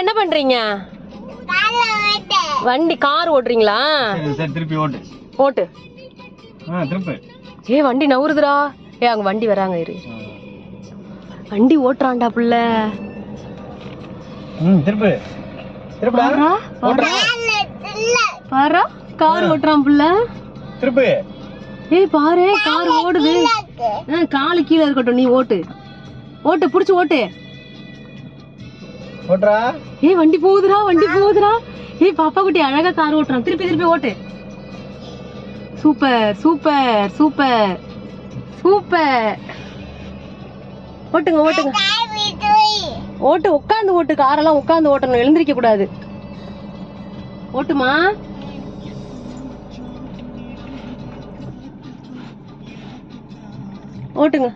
என்ன பண்றீங்க? வண்டி கார் ஓட்டுறீங்களா? திருப்பி ஓட்டு ஓட்டு. திருப்பி. வண்டி நவுறுதுடா. அங்க வண்டி வராங்க இரு. வண்டி ஓட்டுறான்டா புள்ள. திருப்பி. பாரா கார் ஓட்டுறான் புள்ள. திருப்பி. பாரு கார் ஓடுது. காலு கீழே இருக்கட்டும், நீ ஓட்டு. ஓட்டு புடிச்சு ஓட்டு. ஓட்டுறா. வண்டி போகுதுடா, வண்டி போகுதுடா. பாப்பா குட்டி அழகா கார் ஓட்டுறான். திருப்பி திருப்பி ஓட்டு. Super super super super. ஓட்டுங்க ஓட்டுங்க. ஓட்டு, உட்காந்து ஓட்டு. காரெல்லாம் உட்காந்து ஓட்டணும், எழுந்திருக்க கூடாது. ஓட்டுமா. ஓட்டுங்க.